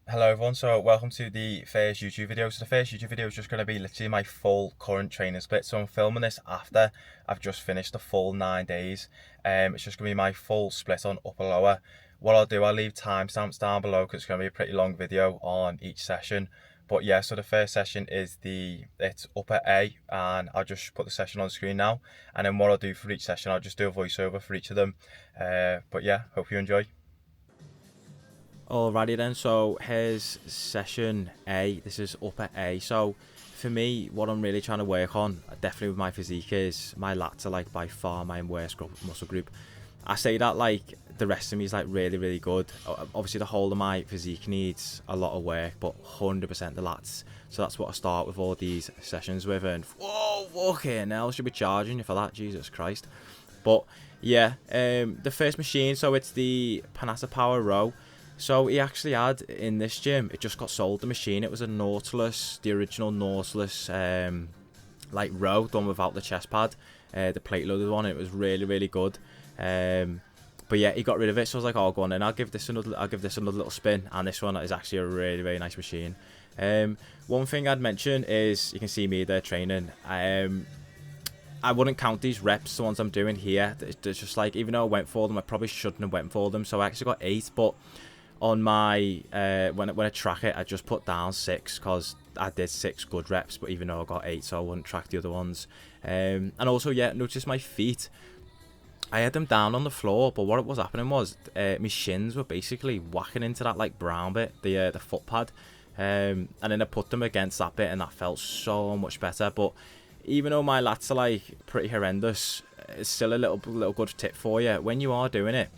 Hello everyone, so welcome to the first YouTube video. So the first YouTube video is just going to be literally my full current training split. So I'm filming this after I've just finished the full 9 days. It's just going to be my full split on upper lower. What I'll do, I'll leave timestamps down below because it's going to be a pretty long video on each session. But yeah, so the first session is it's upper A, and I'll just put the session on screen now. And then what I'll do for each session, I'll just do a voiceover for each of them. But yeah, hope you enjoy. Alrighty then, so here's session A. This is upper A. So for me, what I'm really trying to work on, definitely with my physique, is my lats are like by far my worst muscle group. I say that like the rest of me is like really good. Obviously the whole of my physique needs a lot of work, but 100% the lats. So that's what I start with all these sessions with. And whoa, fucking hell, should be charging you for that, Jesus Christ. But yeah, the first machine, so it's the Panassa Power Row. So he actually had in this gym, it just got sold, the machine. It was a Nautilus, the original Nautilus like row, done without the chest pad, the plate loaded one. It was really good. But yeah, he got rid of it, so I was like, oh, go on then, I'll give this another little spin. And this one is actually a really nice machine. One thing I'd mention is, you can see me there training. I wouldn't count these reps, the ones I'm doing here. It's just like, even though I went for them, I probably shouldn't have went for them. So I actually got 8, but on my when I track it, I just put down 6 because I did 6 good reps, but even though I got 8, so I wouldn't track the other ones. And also, yeah, notice my feet, I had them down on the floor, but what was happening was my shins were basically whacking into that like brown bit, the foot pad, and then I put them against that bit and that felt so much better. But even though my lats are like pretty horrendous, it's still a little good tip for you. When you are doing it,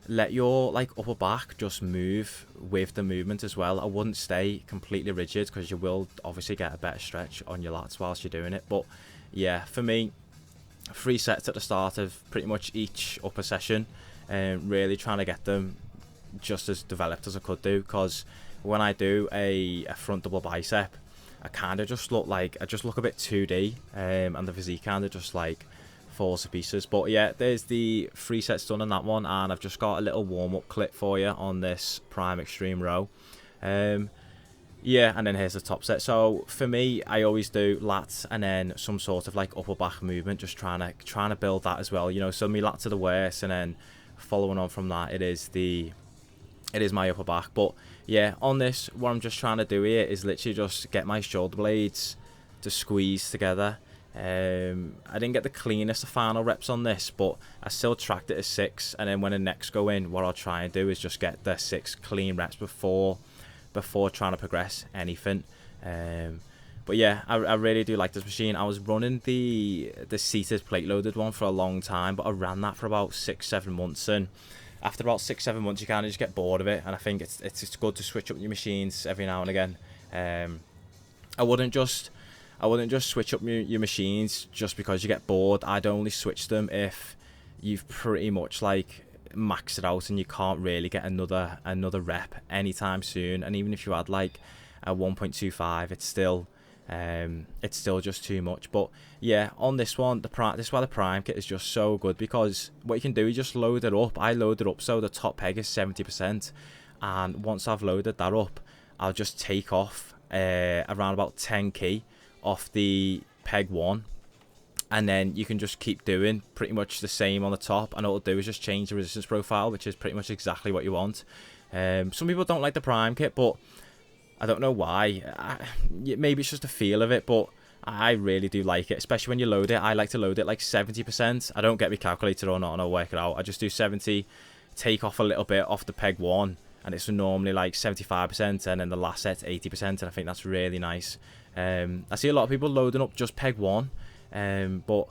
let your like upper back just move with the movement as well. I wouldn't stay completely rigid because you will obviously get a better stretch on your lats whilst you're doing it. But yeah, for me, 3 sets at the start of pretty much each upper session, and really trying to get them just as developed as I could do, because when I do a front double bicep, I kind of just look like, I just look a bit 2D, and the physique kind of just like falls to pieces. But yeah, there's the 3 sets done on that one, and I've just got a little warm-up clip for you on this prime extreme row. Yeah, and then here's the top set. So for me, I always do lats and then some sort of like upper back movement, just trying to build that as well, you know. So my lats are the worst, and then following on from that, it is my upper back. But yeah, on this, what I'm just trying to do here is literally just get my shoulder blades to squeeze together. I didn't get the cleanest of final reps on this, but I still tracked it as 6, and then when the necks go in, what I'll try and do is just get the 6 clean reps before trying to progress anything. But yeah, I really do like this machine. I was running the seated plate loaded one for a long time, but I ran that for about 6-7 months, and after about 6-7 months you kind of just get bored of it. And I think it's good to switch up your machines every now and again. I wouldn't just switch up your machines just because you get bored. I'd only switch them if you've pretty much like maxed it out and you can't really get another rep anytime soon. And even if you had like a 1.25, it's still just too much. But yeah, on this one, this is why the prime kit is just so good, because what you can do is just load it up. I load it up so the top peg is 70%, and once I've loaded that up, I'll just take off around about 10 key off the peg 1, and then you can just keep doing pretty much the same on the top, and all it'll do is just change the resistance profile, which is pretty much exactly what you want. Some people don't like the prime kit, but I don't know why. Maybe it's just the feel of it, but I really do like it, especially when you load it. I like to load it like 70%. I don't get my calculator or not, and I'll work it out. I just do 70, take off a little bit off the peg 1, and it's normally like 75%, and then the last set's 80%, and I think that's really nice. I see a lot of people loading up just peg 1, but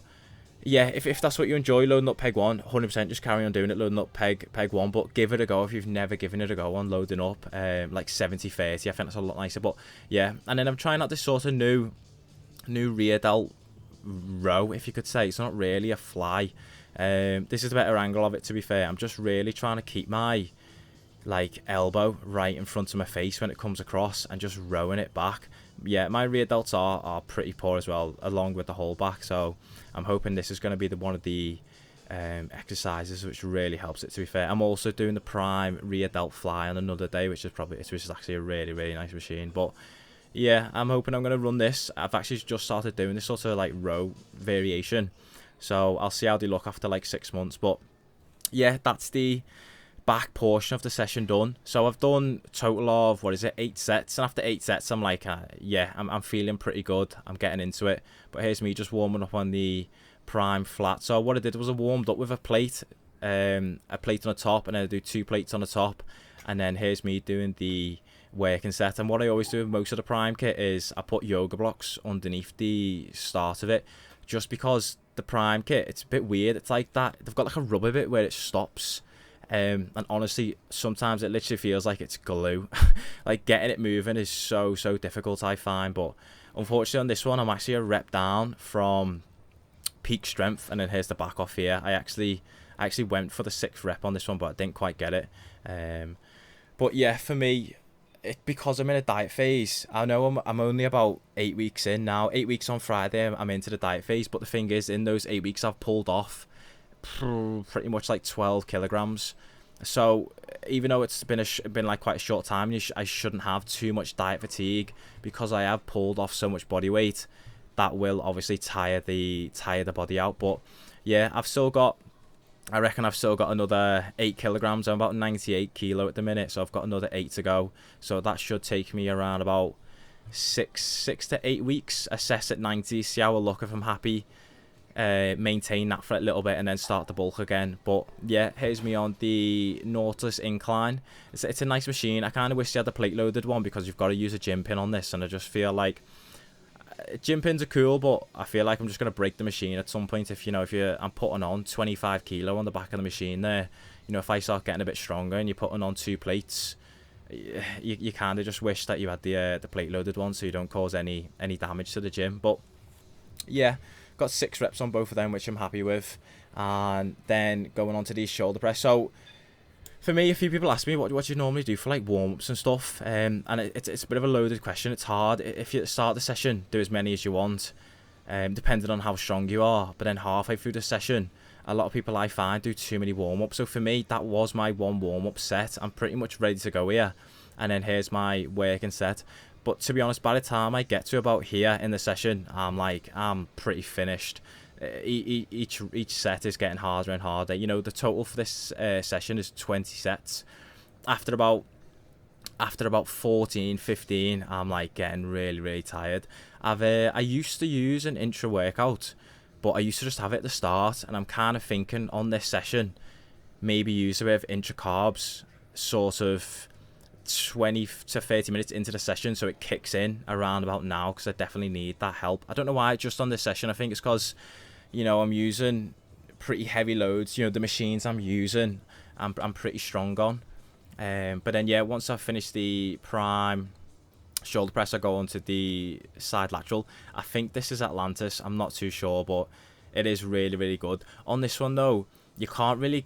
yeah, if that's what you enjoy, loading up peg 1, 100% just carry on doing it, loading up peg 1, but give it a go if you've never given it a go on loading up like 70-30. I think that's a lot nicer. But yeah, and then I'm trying out this sort of new rear delt row, if you could say. It's not really a fly. This is the better angle of it, to be fair. I'm just really trying to keep my like elbow right in front of my face when it comes across and just rowing it back. Yeah, my rear delts are pretty poor as well, along with the whole back. So I'm hoping this is going to be one of the exercises, which really helps it, to be fair. I'm also doing the prime rear delt fly on another day, which is actually a really, really nice machine. But yeah, I'm hoping I'm going to run this. I've actually just started doing this sort of like row variation, so I'll see how they look after like 6 months. But yeah, that's the back portion of the session done. So I've done a total of, 8 sets, and after 8 sets I'm like, yeah, I'm feeling pretty good, I'm getting into it. But here's me just warming up on the prime flat. So what I did was I warmed up with a plate on the top, and then I do 2 plates on the top, and then here's me doing the working set. And what I always do with most of the prime kit is I put yoga blocks underneath the start of it, just because the prime kit, it's a bit weird. It's like that, they've got like a rubber bit where it stops, and honestly sometimes it literally feels like it's glue. Like getting it moving is so difficult, I find. But unfortunately on this one I'm actually a rep down from peak strength, and then here's the back off here. I actually went for the 6th rep on this one, but I didn't quite get it. But yeah, for me, because I'm in a diet phase, I know I'm only about 8 weeks in now. 8 weeks on Friday I'm into the diet phase, but the thing is, in those 8 weeks I've pulled off pretty much like 12 kilograms. So even though it's been like quite a short time, I shouldn't have too much diet fatigue, because I have pulled off so much body weight. That will obviously tire the body out. But yeah, I reckon I've still got another 8 kilograms. I'm about 98 kilo at the minute, so I've got another 8 to go. So that should take me around about 6 to 8 weeks. Assess at 90, see how I look. If I'm happy, maintain that for a little bit, and then start the bulk again. But yeah, here's me on the Nautilus incline. It's a nice machine. I kind of wish they had the plate loaded one, because you've got to use a gym pin on this, and I just feel like gym pins are cool, but I feel like I'm just going to break the machine at some point. I'm putting on 25 kilo on the back of the machine there, if I start getting a bit stronger and you're putting on 2 plates, you kind of just wish that you had the plate loaded one, so you don't cause any damage to the gym. But yeah, got 6 reps on both of them, which I'm happy with. And then going on to these shoulder press. So for me, a few people ask me what do you normally do for like warm-ups and stuff, and it's a bit of a loaded question. It's hard. If you start the session, do as many as you want, depending on how strong you are. But then halfway through the session, a lot of people I find do too many warm-ups. So for me, that was my one warm-up set. I'm pretty much ready to go here, and then here's my working set. But to be honest, by the time I get to about here in the session, I'm pretty finished. Each set is getting harder and harder. The total for this session is 20 sets. After about 14, 15, I'm like getting really tired. I used to use an intra workout, but I used to just have it at the start, and I'm kind of thinking on this session maybe use a bit of intra carbs sort of 20 to 30 minutes into the session, so it kicks in around about now, because I definitely need that help. I don't know why just on this session. I think it's because I'm using pretty heavy loads. The machines I'm using, I'm pretty strong on. But then yeah, once I finish the prime shoulder press, I go on to the side lateral. I think this is Atlantis. I'm not too sure, but it is really good. On this one though, you can't really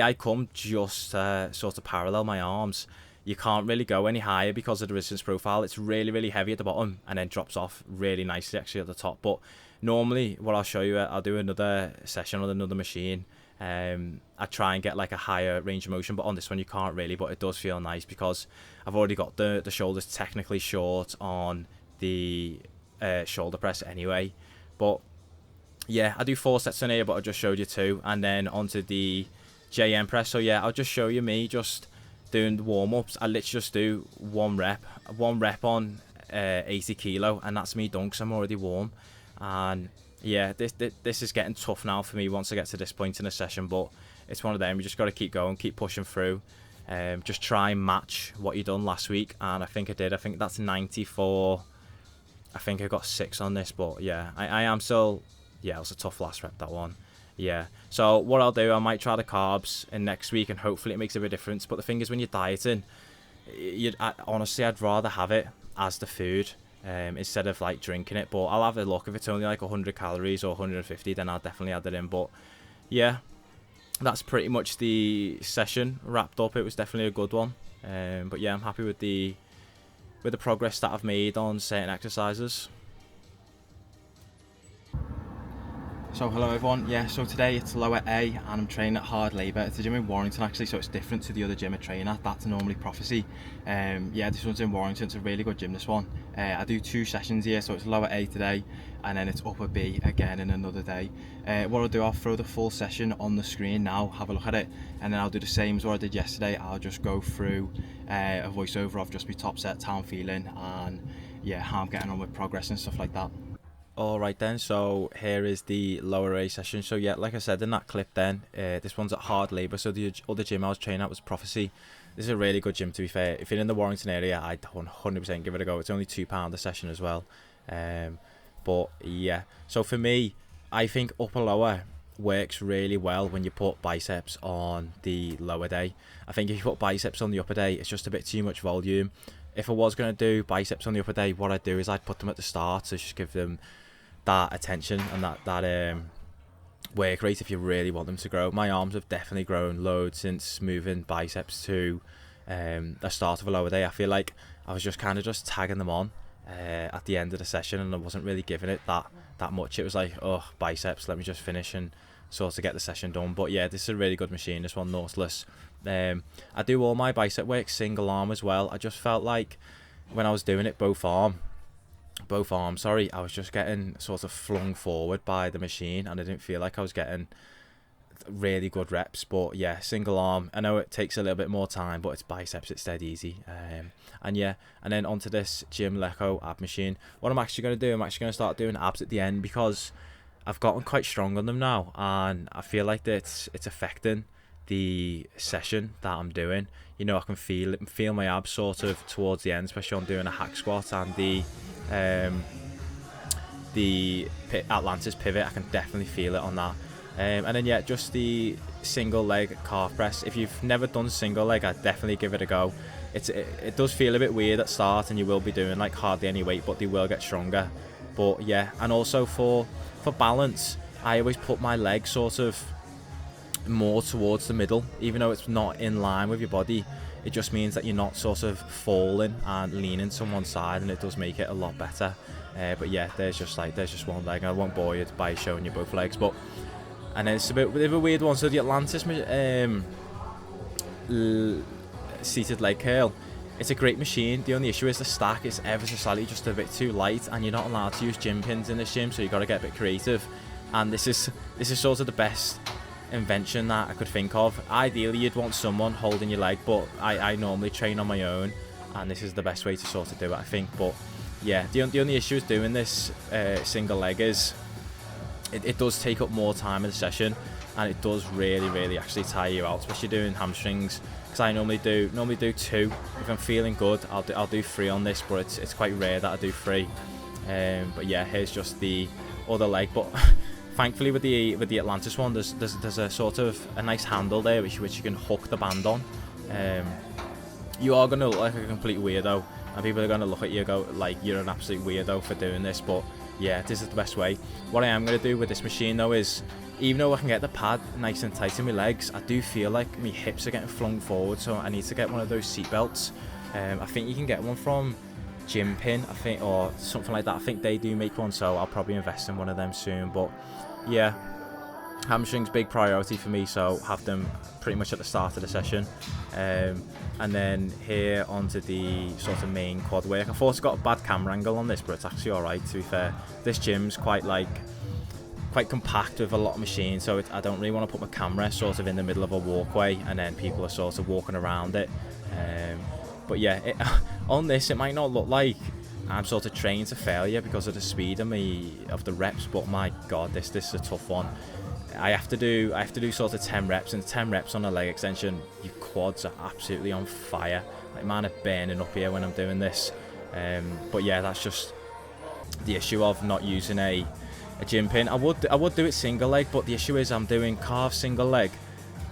I come just sort of parallel my arms. You can't really go any higher because of the resistance profile. It's really heavy at the bottom, and then drops off really nicely actually at the top. But normally what I'll show you, I'll do another session on another machine. I try and get like a higher range of motion, but on this one you can't really. But it does feel nice, because I've already got the shoulders technically short on the shoulder press anyway. But yeah, I do 4 sets in here, but I just showed you 2, and then onto the JM press. So yeah, I'll just show you me just doing the warm-ups. I literally just do one rep on 80 kilo, and that's me done, because I'm already warm. And yeah, this is getting tough now for me once I get to this point in the session, but it's one of them. You just got to keep going, keep pushing through, just try and match what you done last week. And I think I did. I think that's 94. I think I got 6 on this, but yeah, I am still, yeah, it was a tough last rep, that one. Yeah, so what I'll do, I might try the carbs in next week, and hopefully it makes a bit of difference. But the thing is, when you're dieting, honestly, I'd rather have it as the food instead of like drinking it. But I'll have a look. If it's only like 100 calories or 150, then I'll definitely add it in. But yeah, that's pretty much the session wrapped up. It was definitely a good one. But yeah, I'm happy with the progress that I've made on certain exercises. So hello everyone, yeah, so today it's lower A and I'm training at Hard Labour. It's a gym in Warrington actually, so it's different to the other gym I train at. That's normally Prophecy. Yeah, this one's in Warrington, it's a really good gym, this one. I do 2 sessions here, so it's lower A today and then it's upper B again in another day. What I'll do, I'll throw the full session on the screen now, have a look at it, and then I'll do the same as what I did yesterday. I'll just go through a voiceover of just my top sets, how I'm feeling, and yeah, how I'm getting on with progress and stuff like that. Alright then, so here is the lower A session. So yeah, like I said in that clip then, this one's at Hard Labour, so the other gym I was training at was Prophecy. This is a really good gym, to be fair. If you're in the Warrington area, I'd 100% give it a go. It's only £2 a session as well. But yeah, so for me, I think upper lower works really well when you put biceps on the lower day. I think if you put biceps on the upper day, it's just a bit too much volume. If I was going to do biceps on the upper day, what I'd do is I'd put them at the start to just give them that attention and that work rate if you really want them to grow. My arms have definitely grown loads since moving biceps to the start of a lower day. I feel like I was just kind of just tagging them on at the end of the session, and I wasn't really giving it that much. It was like, oh, biceps, let me just finish and sort of get the session done. But yeah, this is a really good machine, this one, Nautilus. I do all my bicep work single arm as well. I just felt like when I was doing it both arms, I was just getting sort of flung forward by the machine, and I didn't feel like I was getting really good reps. But yeah, single arm, I know it takes a little bit more time, but it's biceps, it's dead easy. And yeah, and then onto this Gym Leco ab machine. What I'm actually going to do, I'm actually going to start doing abs at the end, because I've gotten quite strong on them now, and I feel like that it's affecting the session that I'm doing. You know, I can feel my abs sort of towards the end, especially on doing a hack squat and the Atlantis pivot. I can definitely feel it on that. And then yeah, just the single leg calf press. If you've never done single leg, I'd definitely give it a go. It does feel a bit weird at start, and you will be doing like hardly any weight, but they will get stronger. But yeah, and also for balance, I always put my leg sort of more towards the middle, even though it's not in line with your body. It just means that you're not sort of falling and leaning to one side, and it does make it a lot better. But yeah, there's just one leg. I won't bore you by showing you both legs, but and then it's a bit of a weird one. So the Atlantis seated leg curl, it's a great machine. The only issue is the stack is ever so slightly just a bit too light, and you're not allowed to use gym pins in this gym, so you've got to get a bit creative. And this is sort of the best invention that I could think of. Ideally, you'd want someone holding your leg, but I normally train on my own, and this is the best way to sort of do it, I think. But yeah, the only issue with doing this single leg is it does take up more time in the session, and it does really actually tire you out, especially doing hamstrings. Because I normally do 2. If I'm feeling good, I'll do 3 on this, but it's quite rare that I do 3. But yeah, here's just the other leg. But thankfully with the Atlantis one, there's a sort of a nice handle there which you can hook the band on. You are going to look like a complete weirdo, and people are going to look at you and go like, you're an absolute weirdo for doing this, but yeah, this is the best way. What I am going to do with this machine though is, even though I can get the pad nice and tight in my legs, I do feel like my hips are getting flung forward, so I need to get one of those seat belts. I think you can get one from Gym Pin, I think, or something like that. I think they do make one, so I'll probably invest in one of them soon. But yeah, hamstrings big priority for me, so have them pretty much at the start of the session. And then here onto the sort of main quad work. I thought it's got a bad camera angle on this, but it's actually alright, to be fair. This gym's quite compact with a lot of machines, so I don't really want to put my camera sort of in the middle of a walkway and then people are sort of walking around it. But yeah, on this it might not look like I'm sort of trained to failure because of the speed of the reps, but my god, this is a tough one. I have to do sort of 10 reps, and 10 reps on a leg extension, your quads are absolutely on fire. Like, man, are burning up here when I'm doing this. But yeah, that's just the issue of not using a gym pin. I would do it single leg, but the issue is I'm doing calf single leg,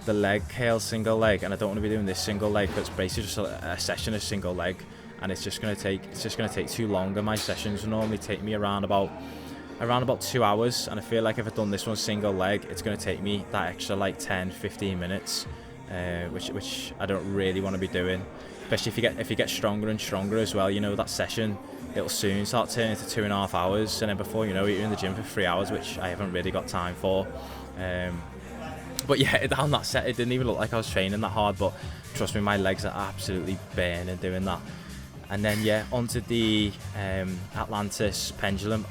the leg curl single leg, and I don't want to be doing this single leg, but it's basically just a session of single leg, and it's just going to take too long. And my sessions normally take me around about 2 hours, and I feel like if I've done this one single leg, it's going to take me that extra like 10-15 minutes, which I don't really want to be doing. especially if you get stronger and stronger as well. You know, that session, it'll soon start turning into 2.5 hours, and then before you know it, you're in the gym for 3 hours, which I haven't really got time for. But yeah, on that set, it didn't even look like I was training that hard, but trust me, my legs are absolutely burning doing that. And then yeah, onto the Atlantis pendulum.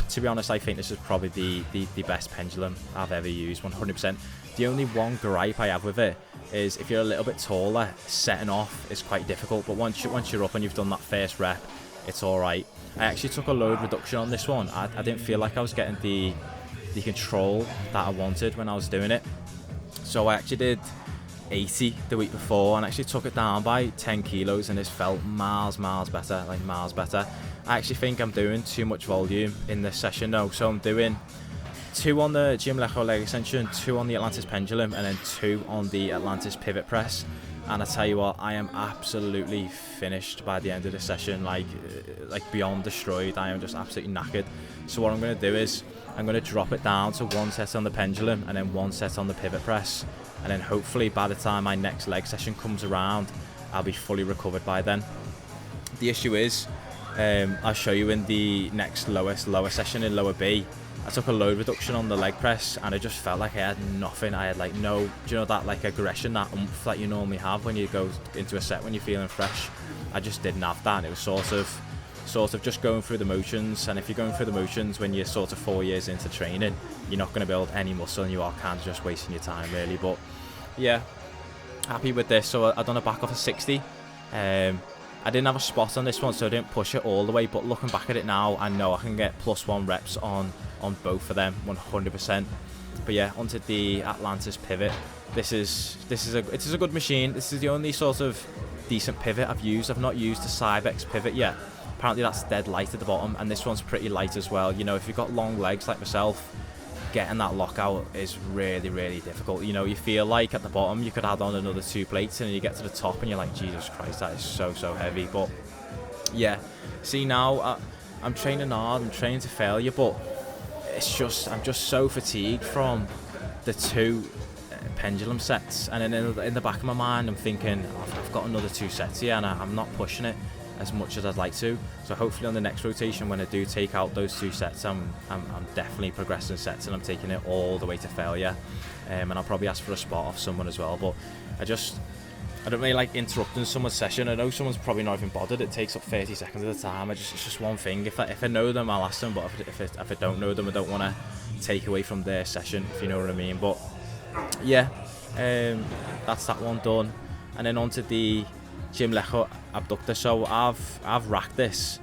To be honest, I think this is probably the best pendulum I've ever used, 100%. The only one gripe I have with it is if you're a little bit taller, setting off is quite difficult, but once you're up and you've done that first rep, it's alright. I actually took a load reduction on this one. I didn't feel like I was getting the control that I wanted when I was doing it. So I actually did 80 the week before and actually took it down by 10 kilos, and this felt miles better, like miles better. I actually think I'm doing too much volume in this session though, so I'm doing 2 on the Jim Lecho leg extension, 2 on the Atlantis pendulum, and then 2 on the Atlantis pivot press. And I tell you what, I am absolutely finished by the end of the session, like beyond destroyed. I am just absolutely knackered. So what I'm going to do is I'm going to drop it down to 1 set on the pendulum and then 1 set on the pivot press, and then hopefully by the time my next leg session comes around, I'll be fully recovered by then. The issue is, I'll show you in the next lower session in lower B, I took a load reduction on the leg press and I just felt like I had nothing. I had like no, do you know that like aggression, that oomph that you normally have when you go into a set when you're feeling fresh? I just didn't have that, and it was sort of just going through the motions. And if you're going through the motions when you're sort of 4 years into training, you're not going to build any muscle and you are kind of just wasting your time really. But yeah, happy with this. So I done a back off of 60. I didn't have a spot on this one, so I didn't push it all the way, but looking back at it now, I know I can get +1 reps on both of them 100%. But yeah, onto the Atlantis pivot. This is a good machine. This is the only sort of decent pivot I've used. I've not used the Cybex pivot yet. Apparently that's dead light at the bottom, and this one's pretty light as well. You know, if you've got long legs like myself, getting that lockout is really difficult. You know, you feel like at the bottom you could add on another 2 plates, and then you get to the top and you're like, Jesus Christ, that is so heavy. But yeah, see now I'm training hard, I'm training to failure, but it's just I'm just so fatigued from the 2 pendulum sets, and then in the back of my mind I'm thinking I've got another 2 sets here and I'm not pushing it as much as I'd like to. So hopefully on the next rotation, when I do take out those 2 sets, I'm definitely progressing sets and I'm taking it all the way to failure. And I'll probably ask for a spot off someone as well. But I don't really like interrupting someone's session. I know someone's probably not even bothered. It takes up 30 seconds at a time. It's just one thing. If I know them, I'll ask them. But if I don't know them, I don't want to take away from their session, if you know what I mean. But yeah, that's that one done. And then onto the Jim Lecho abductor. So I've racked this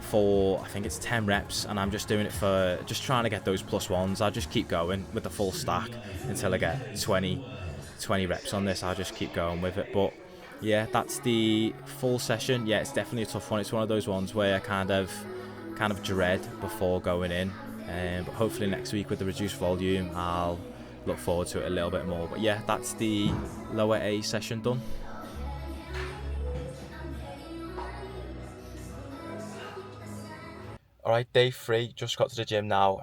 for, I think it's 10 reps, and I'm just doing it for just trying to get those +1s. I'll just keep going with the full stack until I get 20 reps on this. I'll just keep going with it. But yeah, that's the full session. Yeah, it's definitely a tough one. It's one of those ones where I kind of dread before going in, but hopefully next week with the reduced volume I'll look forward to it a little bit more. But yeah, that's the lower A session done. Alright, day 3, just got to the gym now.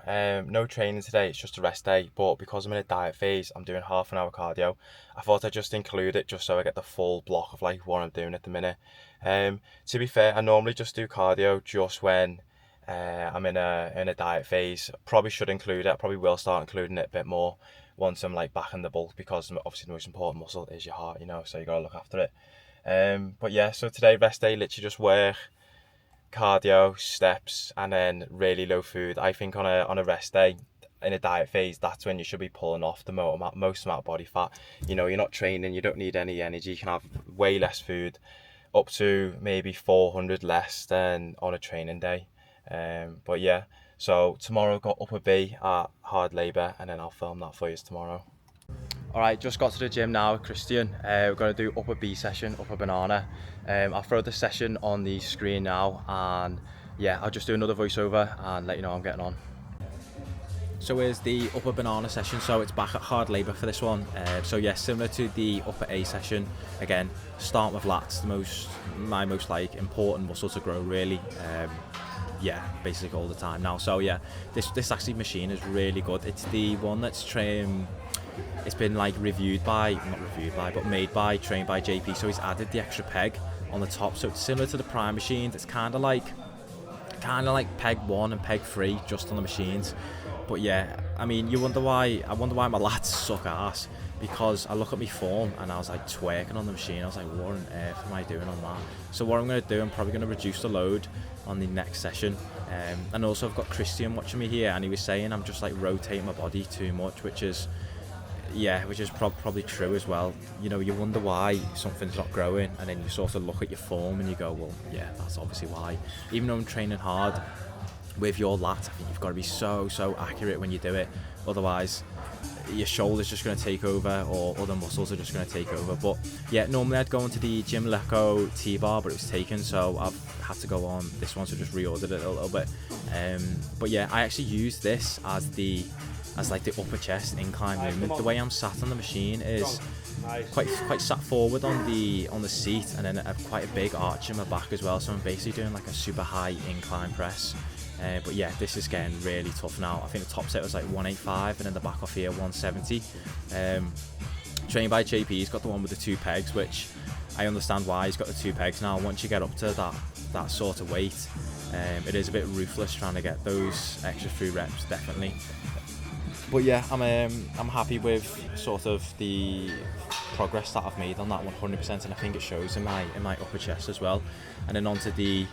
No training today, it's just a rest day, but because I'm in a diet phase, I'm doing half an hour cardio. I thought I'd just include it just so I get the full block of like what I'm doing at the minute. To be fair, I normally just do cardio just when I'm in a diet phase. Probably should include it. I probably will start including it a bit more once I'm like back in the bulk, because obviously the most important muscle is your heart, you know, so you gotta look after it. But yeah, so today rest day, literally just work, cardio, steps, and then really low food. I think on a rest day in a diet phase, that's when you should be pulling off the most amount of body fat. You know, you're not training, you don't need any energy, you can have way less food, up to maybe 400 less than on a training day. But yeah, so tomorrow got upper B at hard labour, and then I'll film that for you tomorrow. Alright, just got to the gym now, Christian. We're going to do upper B session, upper banana. I'll throw the session on the screen now, and yeah, I'll just do another voiceover and let you know how I'm getting on. So here's the upper banana session. So it's back at hard labour for this one. So yeah, similar to the upper A session. Again, start with lats, my most like important muscle to grow really. Yeah, basically all the time now. So yeah, this actually machine is really good. It's the one that's it's been like but made by, trained by JP. So he's added the extra peg on the top. So it's similar to the Prime machines. It's kind of like peg 1 and peg 3 just on the machines. But yeah, I mean, I wonder why my lats suck ass, because I look at my form and I was like twerking on the machine. I was like, what on earth am I doing on that? So what I'm going to do, I'm probably going to reduce the load on the next session. And also I've got Christian watching me here, and he was saying I'm just like rotating my body too much, which is probably true as well. You know, you wonder why something's not growing, and then you sort of look at your form and you go, well, yeah, that's obviously why. Even though I'm training hard with your lat, I think you've got to be so accurate when you do it, otherwise your shoulder's just going to take over, or other muscles are just going to take over. But yeah, normally I'd go into the Gym Leco T-bar, but it was taken, so I've had to go on this one, so just reordered it a little bit. But yeah, I actually use this as like the upper chest incline movement. The way I'm sat on the machine is quite sat forward on the seat, and then I have quite a big arch in my back as well, so I'm basically doing like a super high incline press. But yeah, this is getting really tough now. I think the top set was like 185, and then the back off here 170. Trained by JP, he's got the one with the 2 pegs, which I understand why he's got the 2 pegs now. Once you get up to that sort of weight, it is a bit ruthless trying to get those extra 3 reps, definitely. But yeah, I'm happy with sort of the progress that I've made on that 100%, and I think it shows in my upper chest as well. And then onto the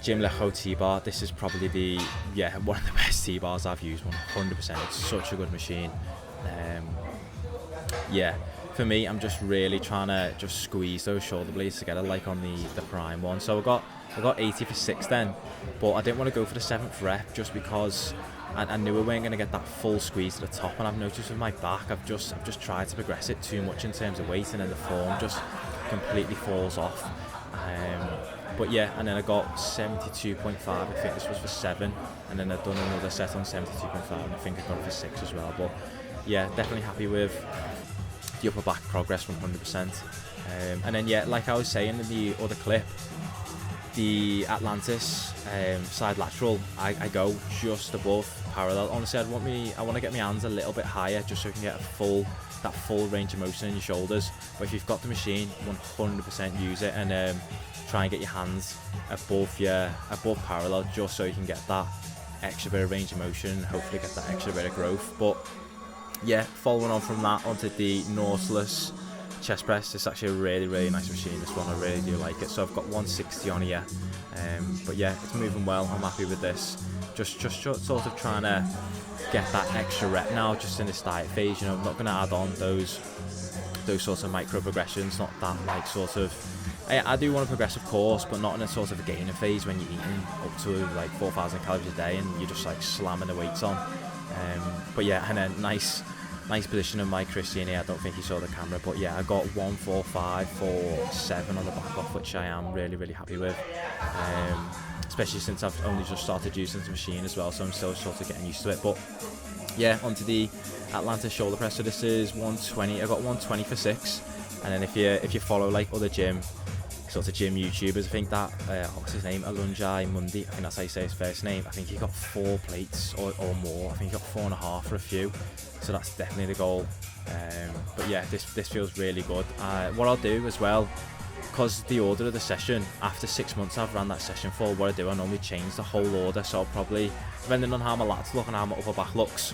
Gym Leco T-bar. This is probably one of the best T-bars I've used, 100%. It's such a good machine. Yeah, for me, I'm just really trying to just squeeze those shoulder blades together like on the Prime one. So I got 80 for 6 then, but I didn't want to go for the 7th rep just because I knew we weren't going to get that full squeeze to the top. And I've noticed with my back, I've just tried to progress it too much in terms of weight, and then the form just completely falls off. But yeah, and then I got 72.5, I think this was for 7, and then I've done another set on 72.5, and I think I got it for 6 as well. But yeah, definitely happy with the upper back progress, 100%. And then yeah, like I was saying in the other clip, the Atlantis side lateral, I go just above parallel. Honestly, I want to get my hands a little bit higher just so I can get that full range of motion in your shoulders. But if you've got the machine, 100% use it, and try and get your hands above parallel, just so you can get that extra bit of range of motion and hopefully get that extra bit of growth. But yeah, following on from that onto the Nautilus chest press. It's actually a really nice machine, this one. I really do like it. So I've got 160 on here, but yeah, it's moving well. I'm happy with this. Just sort of trying to get that extra rep now, just in this diet phase. You know, I'm not going to add on those sorts of micro progressions, not that like sort of, I do want to progress of course, but not in a sort of a gaining phase when you're eating up to like 4,000 calories a day and you're just like slamming the weights on. But yeah, and then nice position of my Christian here. I don't think he saw the camera, but yeah, I got 145 for 7 on the back off, which I am really happy with, especially since I've only just started using the machine as well, so I'm still sort of getting used to it. But yeah, onto the Atlantis shoulder press. So this is 120. I got 120 for 6, and then if you follow like other gym YouTubers, I think that what's his name, Alunjai Mundi, I think that's how you say his first name. I think he got 4 plates or more. I think he got 4.5 for a few, so that's definitely the goal. But yeah, this feels really good. What I'll do as well, because the order of the session, after 6 months I've ran that session for, what I normally change the whole order. So I'll probably, depending on how my lats look and how my upper back looks,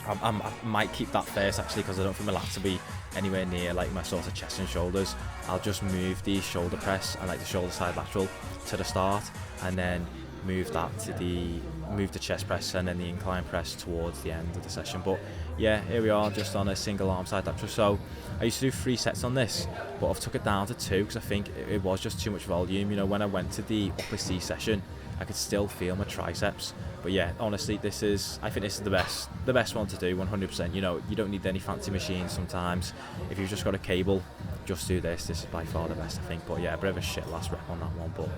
I might keep that first actually, because I don't think my lats will be anywhere near like my sort of chest and shoulders. I'll just move the shoulder press and like the shoulder side lateral to the start, and then move the chest press and then the incline press towards the end of the session. But yeah, here we are just on a single arm side lateral. So I used to do 3 sets on this, but I've took it down to 2 because I think it was just too much volume. You know, when I went to the upper C session, I could still feel my triceps. But yeah, honestly, I think this is the best one to do, 100%. You know, you don't need any fancy machines sometimes. If you've just got a cable, just do this. This is by far the best, I think. But yeah, a bit of a shit last rep on that one, but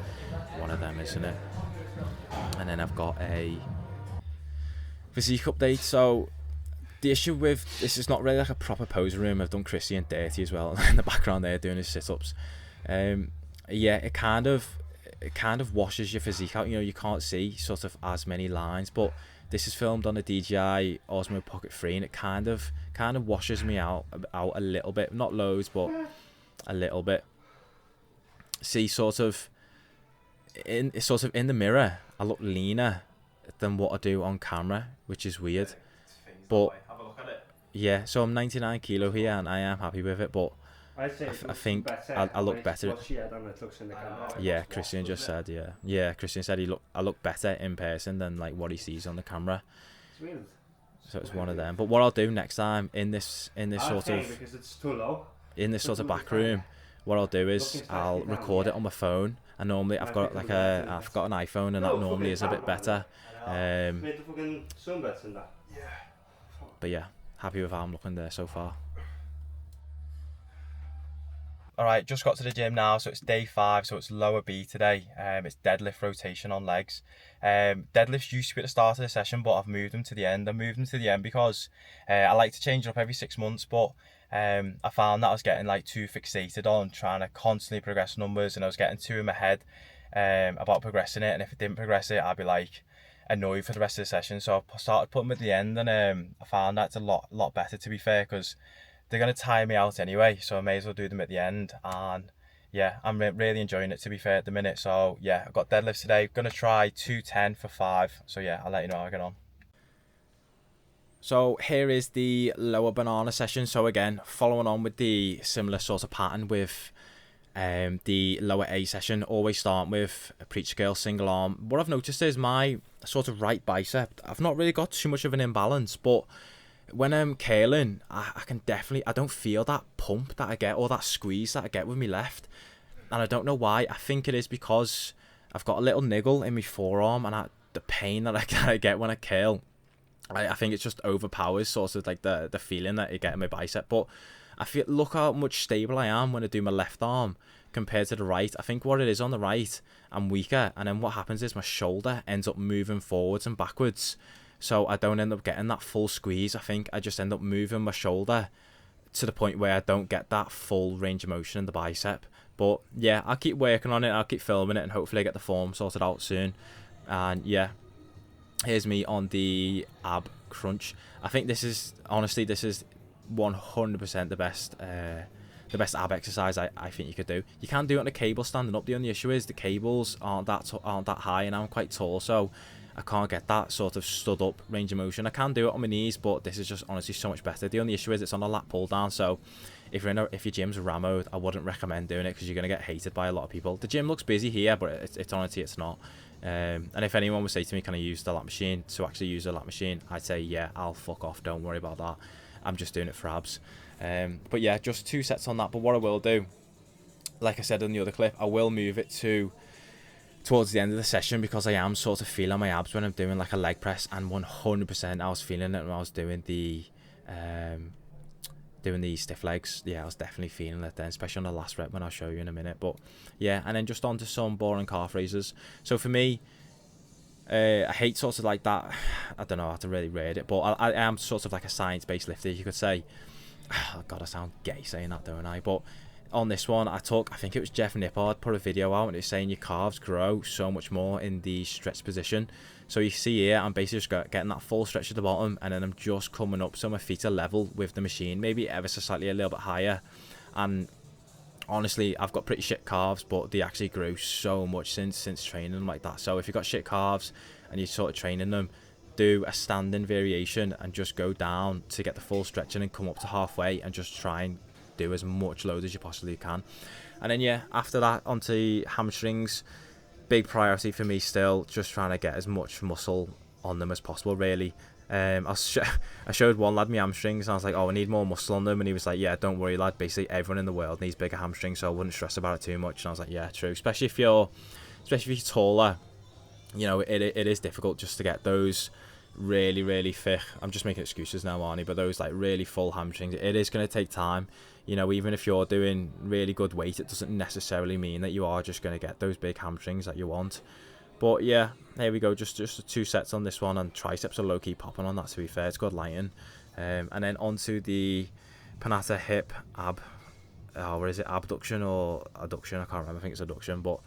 one of them, isn't it? And then I've got a physique update. So the issue with this is not really like a proper posing room. I've done Christian dirty as well in the background there doing his sit-ups. Yeah, it kind of washes your physique out. You know, you can't see sort of as many lines, but This is filmed on a DJI Osmo Pocket 3, and it kind of washes me out a little bit, not loads, but a little bit. See, sort of in the mirror, I look leaner than what I do on camera, which is weird. But have a look at it. Yeah, so I'm 99 kilo here, and I am happy with it, but I think I look better. Yeah, Christian just said, yeah, Christian said I look better in person than like what he sees on the camera. So it's one of them. But what I'll do next time in this sort of because it's too low. In this sort of back room, what I'll do is I'll record it on my phone. And normally I've got an iPhone, and that normally is a bit better. But yeah, happy with how I'm looking there so far. Alright, just got to the gym now, so it's day 5, so it's lower B today. It's deadlift rotation on legs. Deadlifts used to be at the start of the session, but I've moved them to the end. I moved them to the end because I like to change it up every 6 months, but I found that I was getting like too fixated on trying to constantly progress numbers, and I was getting too in my head about progressing it, and if I didn't progress it, I'd be like annoyed for the rest of the session. So I started putting them at the end, and I found that's a lot better, to be fair, because they're going to tire me out anyway, so I may as well do them at the end. And yeah, I'm really enjoying it, to be fair, at the minute. So yeah, I've got deadlifts today. Going to try 210 for 5. So yeah, I'll let you know how I get on. So here is the lower banana session. So again, following on with the similar sort of pattern with the lower A session, always start with a preacher curl single arm. What I've noticed is my sort of right bicep, I've not really got too much of an imbalance, but when I'm curling, I can definitely, I don't feel that pump that I get, or that squeeze that I get with my left, and I don't know why. I think it is because I've got a little niggle in my forearm, and the pain that I get when I curl, I think it just overpowers sort of like the feeling that I get in my bicep. But I feel, look how much stable I am when I do my left arm compared to the right. I think what it is on the right, I'm weaker, and then what happens is my shoulder ends up moving forwards and backwards. So I don't end up getting that full squeeze. I think I just end up moving my shoulder to the point where I don't get that full range of motion in the bicep. But yeah, I'll keep working on it. I'll keep filming it, and hopefully I get the form sorted out soon. And yeah, here's me on the ab crunch. I think this is 100% the best ab exercise I think you could do. You can do it on a cable standing up. The only issue is the cables aren't that high, and I'm quite tall, so I can't get that sort of stood up range of motion. I can do it on my knees, but this is just honestly so much better. The only issue is it's on a lat pull down, so if your gym's rammed, I wouldn't recommend doing it because you're going to get hated by a lot of people. The gym looks busy here, but it's honestly it's not. And if anyone would say to me, can I use the lat machine, to actually use a lat machine, I'd say yeah, I'll fuck off, don't worry about that. I'm just doing it for abs. But yeah, just 2 sets on that. But what I will do, like I said in the other clip, I will move it towards the end of the session, because I am sort of feeling my abs when I'm doing like a leg press, and 100% I was feeling it when I was doing the stiff legs. Yeah, I was definitely feeling it then, especially on the last rep, when I'll show you in a minute. But yeah, and then just on to some boring calf raises. So for me, I hate sort of like that, I don't know how to really rate it, but I am sort of like a science-based lifter, you could say. Oh god, I sound gay saying that, don't I? But on this one, I think it was Jeff Nippard put a video out, and it's saying your calves grow so much more in the stretch position. So you see here, I'm basically just getting that full stretch at the bottom, and then I'm just coming up so my feet are level with the machine, maybe ever so slightly a little bit higher. And honestly, I've got pretty shit calves, but they actually grew so much since training them like that. So if you've got shit calves and you're sort of training them, do a standing variation and just go down to get the full stretch, and then come up to halfway and just try and do as much load as you possibly can. And then yeah, after that, onto hamstrings. Big priority for me still, just trying to get as much muscle on them as possible, really. I showed one lad my hamstrings, and I was like, oh, I need more muscle on them, and he was like, yeah, don't worry lad, basically everyone in the world needs bigger hamstrings, so I wouldn't stress about it too much. And I was like, yeah, true, especially if you're taller, you know, it is difficult just to get those really thick, I'm just making excuses now, Arnie, but those like really full hamstrings, it is going to take time. You know, even if you're doing really good weight, it doesn't necessarily mean that you are just going to get those big hamstrings that you want. But yeah, there we go, just 2 sets on this one, and triceps are low-key popping on that, to be fair. It's good lighting. And then onto the Panata hip ab what is it, abduction or adduction? I can't remember. I think it's adduction. But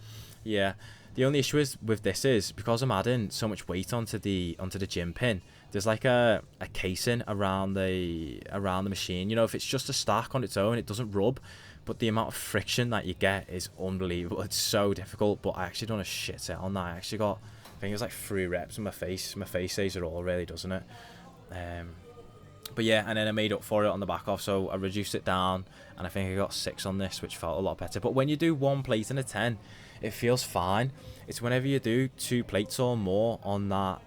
yeah, the only issue is with this is because I'm adding so much weight onto the gym pin. There's like a casing around the machine. You know, if it's just a stack on its own, it doesn't rub. But the amount of friction that you get is unbelievable. It's so difficult. But I actually done a shit set on that. I actually got, I think it was like 3 reps in my face. My face says it all, really, doesn't it? But yeah, and then I made up for it on the back off, so I reduced it down, and I think I got 6 on this, which felt a lot better. But when you do 1 plate and a 10, it feels fine. It's whenever you do 2 plates or more on that,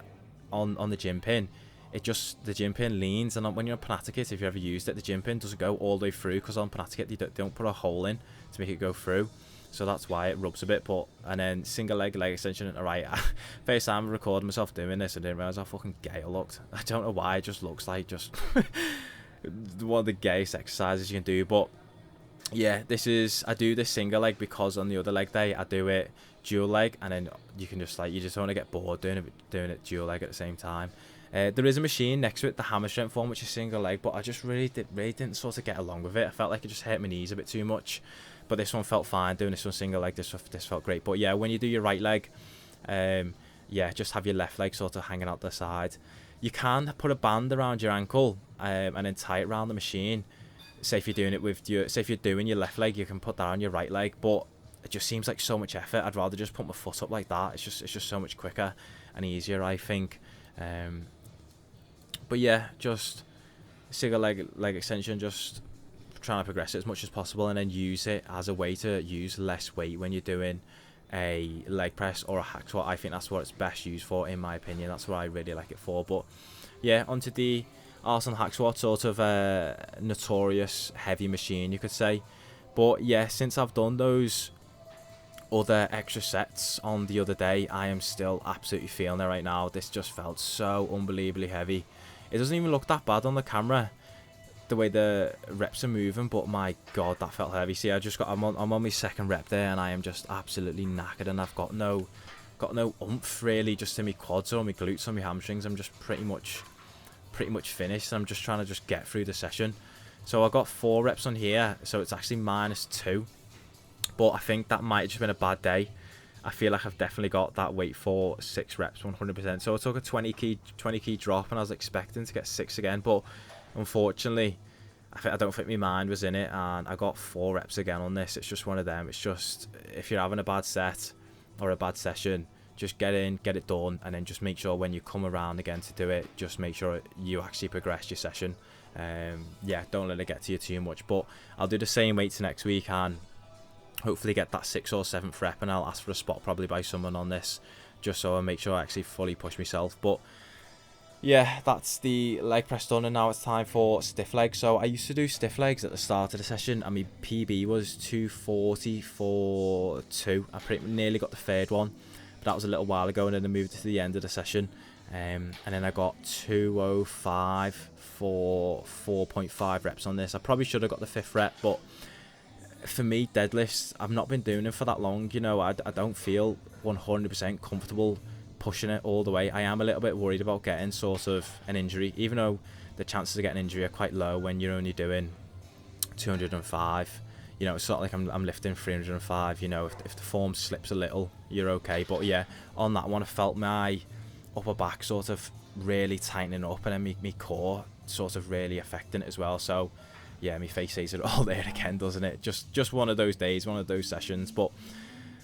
on the gym pin, the gym pin leans, and when you're on Panatica, if you've ever used it, the gym pin doesn't go all the way through, because on Panatica they don't put a hole in to make it go through. So that's why it rubs a bit. But and then single leg extension. Alright, first time I recorded myself doing this, I didn't realise how fucking gay I looked. I don't know why, it just looks like just one of the gayest exercises you can do. But yeah, I do this single leg because on the other leg day I do it dual leg, and then you can just you just want to get bored doing it dual leg at the same time. There is a machine next to it, the hammer strength one, which is single leg, but I just really didn't sort of get along with it. I felt like it just hurt my knees a bit too much. But this one felt fine. Doing this one single leg, this felt great. But yeah, when you do your right leg, yeah, just have your left leg sort of hanging out the side. You can put a band around your ankle and then tie it around the machine. Say if you're doing your left leg, you can put that on your right leg. But it just seems like so much effort. I'd rather just put my foot up like that. It's just so much quicker and easier, I think. But yeah, just single leg extension, just trying to progress it as much as possible, and then use it as a way to use less weight when you're doing a leg press or a hack squat. I think that's what it's best used for, in my opinion. That's what I really like it for. But yeah, onto the Arsenal hack squat, sort of a notorious heavy machine, you could say. But yeah, since I've done those other extra sets on the other day, I am still absolutely feeling it right now. This just felt so unbelievably heavy. It doesn't even look that bad on the camera, the way the reps are moving, but my god, that felt heavy. See, I'm on my 2nd rep there, and I am just absolutely knackered, and I've got no oomph really, just in my quads or my glutes or my hamstrings. I'm just pretty much finished. I'm just trying to get through the session. So I got 4 reps on here, so it's actually -2, but I think that might have just been a bad day. I feel like I've definitely got that weight for 6 reps 100%. So I took a 20 key drop, and I was expecting to get 6 again, but unfortunately, I don't think my mind was in it, and I got 4 reps again on this. It's just one of them. It's just, if you're having a bad set or a bad session, just get in, get it done, and then just make sure when you come around again to do it, just make sure you actually progress your session. Yeah, don't let it get to you too much. But I'll do the same weights next week, and hopefully get that 6th or 7th rep, and I'll ask for a spot probably by someone on this, just so I make sure I actually fully push myself. But yeah, that's the leg press done, and now it's time for stiff legs. So I used to do stiff legs at the start of the session, and my PB was 240 for 2. I pretty nearly got the 3rd one, but that was a little while ago, and then I moved it to the end of the session. And then I got 205 for 4.5 reps on this. I probably should have got the 5th rep, but for me, deadlifts, I've not been doing them for that long. You know, I don't feel 100% comfortable pushing it all the way. I am a little bit worried about getting sort of an injury, even though the chances of getting an injury are quite low when you're only doing 205. You know, it's not like I'm lifting 305. You know, if the form slips a little, you're okay. But yeah, on that one, I felt my upper back sort of really tightening up, and then my core sort of really affecting it as well. So yeah, my face says it all there again, doesn't it? Just one of those days, one of those sessions. But